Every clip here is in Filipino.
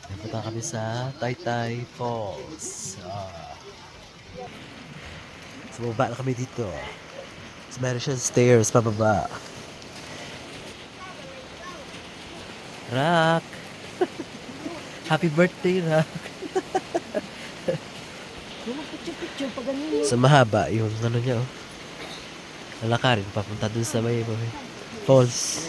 Punta kami sa Taytay Falls. So, baba na kami dito. So, meron siyang stairs pababa. Rock! Happy birthday, Rock! Picture pa ganun. So, mahaba yung ano niya, oh. Lalakarin papunta dun sa may falls.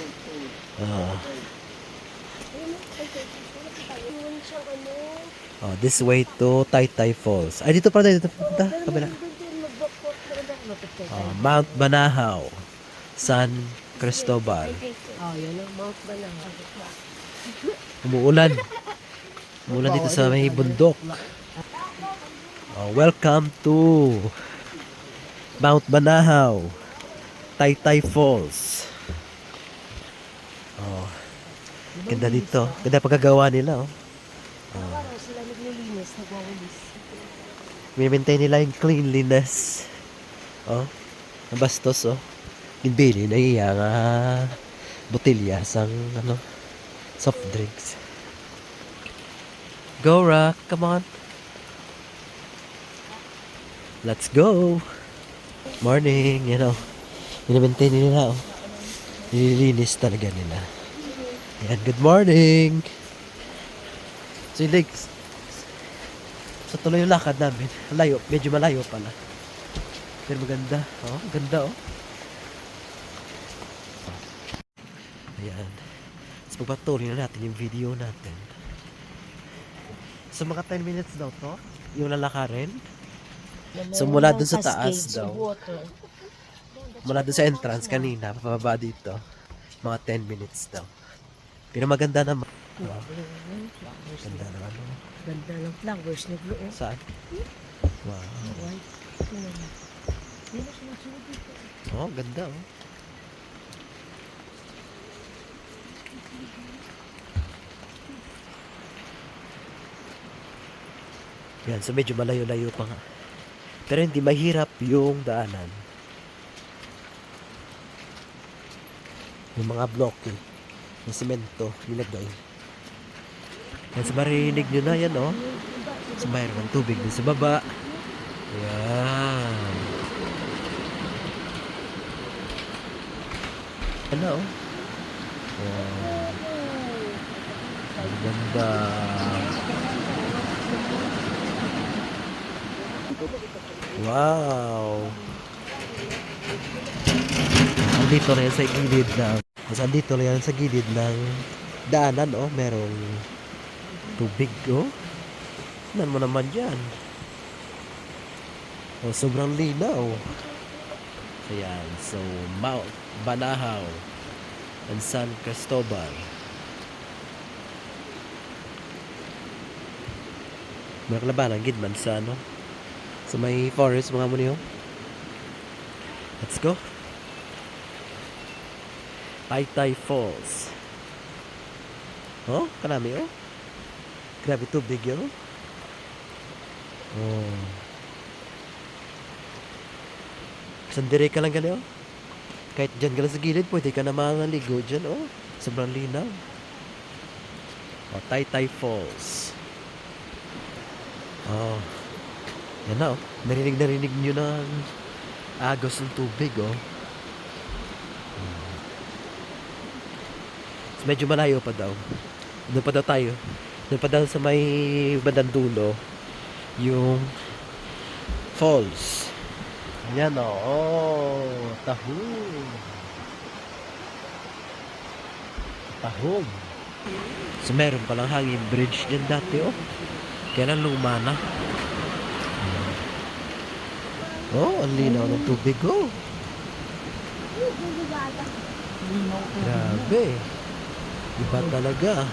This way to Taytay Falls. Ay, dito pala tayo. Dito punta. Kabila. Mount Banahaw. San Cristobal. Yan ang Mount Banahaw. Umuulan. Umuulan dito sa may bundok. Welcome to Mount Banahaw. Taytay Falls. Ganda dito. Ganda pagkagawa nila, oh. Sila naglilinis, nagwawalis. Maintain nila yung cleanliness. Ang bastos, oh. Ginbili na iya nga botilya sang soft drinks. Go, Rock. Come on. Let's go. Morning, Maintain nila, oh. Nililinis talaga nila. Yan, good morning. So, sa tuloy yung lakad namin. Layo, medyo malayo pala. Pero maganda. Ganda, oh. Ayan. So, pagpatuloy na natin yung video natin. So, mga 10 minutes daw to. Yung lalakarin. So, mula dun sa taas daw. Mula dun sa entrance kanina, pababa dito. Mga 10 minutes daw. Pero maganda naman. Ganda naman, oh. Ganda ng flowers na blue. Saan? Wow. White. Ganda, oh. Yan, so medyo malayo-layo pa nga. Pero hindi mahirap yung daanan. Yung mga bloke ng semento nilagay. Yan, so marinig nyo na yan, oh. So mayroon ng tubig din sa baba. Yan. Ano, oh. Yan. Ang ganda. Wow. Andito na yan sa gilid ng andito na yan sa gilid ng daanan, oh. Merong tubig, oh. Tignan mo naman yan. Sobrang linaw. Ayan. So, Mount Banahaw and San Cristobal. Maklabanan, gidman sa sa may forest, mga muni, oh. Let's go. Taytay Falls. Kanami, oh. Grabe tubig yun, oh. Sandire ka lang gani, oh. Kahit dyan ka lang sa gilid, pwede ka na maligo dyan, oh. Sobrang linaw. Taytay Falls. Yan na, oh. Narinig nyo ng agos ng tubig, oh. So, medyo malayo pa daw. Doon pa daw tayo. Doon pa daw sa may bandang dulo yung falls. Yan, oh. Tahog. Tahog. So meron palang hanging bridge dyan dati, oh. Kaya lang luma na. Ang linaw ng tubig, oh. Grabe. Iba talaga.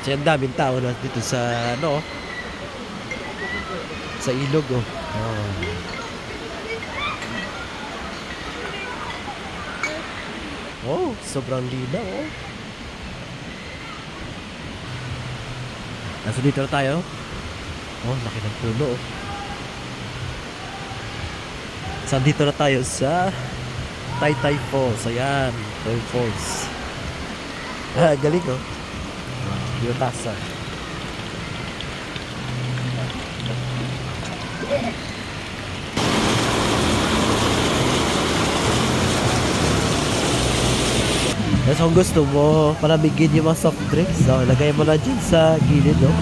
Kasi ang daming tao na dito sa sa ilog, oh. Sobrang linaw, oh. Nasa dito na tayo. Oh, laki ng puno. Oh. So, dito na tayo sa Taytay Falls. Ayan, Taytay Falls. Ah, galing oh. Yung tasa. Yes, kung gusto mo, palamigin yung mga soft drinks. So, lagay mo na dyan sa gilid, no?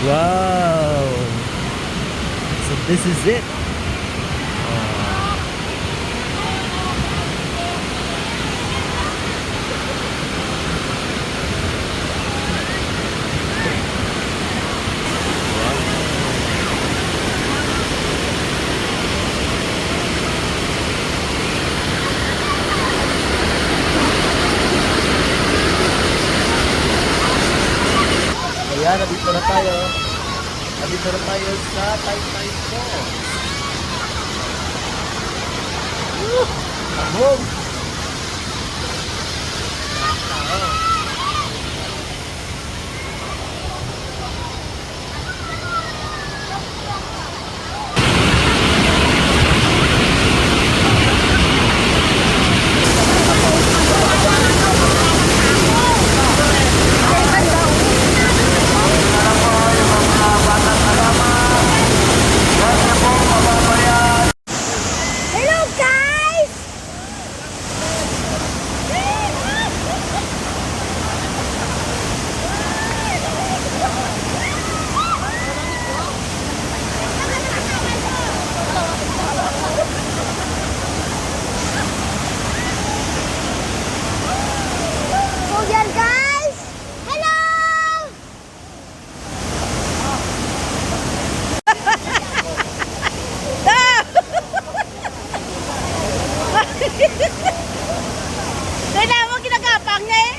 Wow! So, this is it. Ayan, nandito na tayo. Nandito na tayo sa Taytay Falls. Boom! Hello guys! So yan guys! Hello! Kaya mo ginagapang niya eh.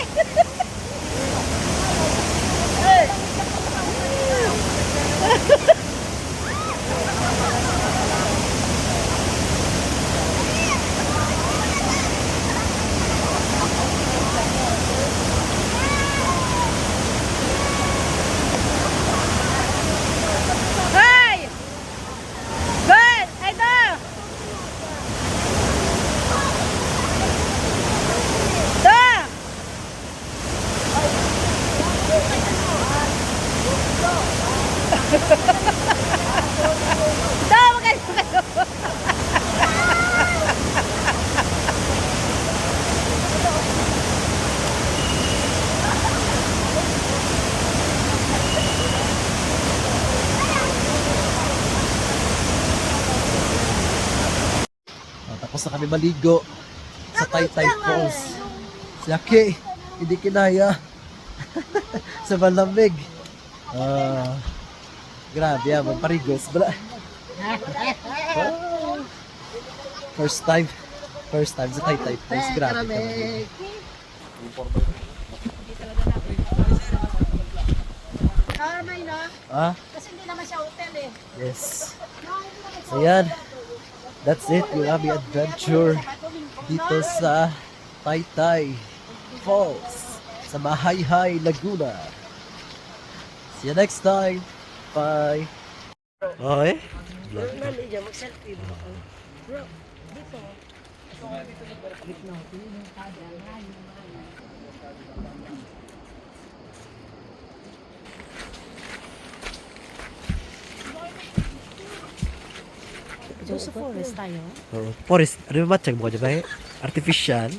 Hey! Good! Ito! Da! Da, magaling kayo. Tapos na kami maligo sa Taytay Falls. Si Aki, hindi kinaya. Sa malamig. Grabe ah, magparigos. First time. First time sa Taytay Falls. Grabe ka. Normal, no? Ah, Kasi hindi naman siya hotel eh. yes. So yan. That's it. Yung aming adventure dito sa Taytay Falls sa Mahayhay, Laguna. See you next time. Bye. Okay. Mami, dyan, mag-selfie mo. Bro, dito. Dito sa forest tayo. Forest. Ano yung matchag mo ka dyan ba? Artificial.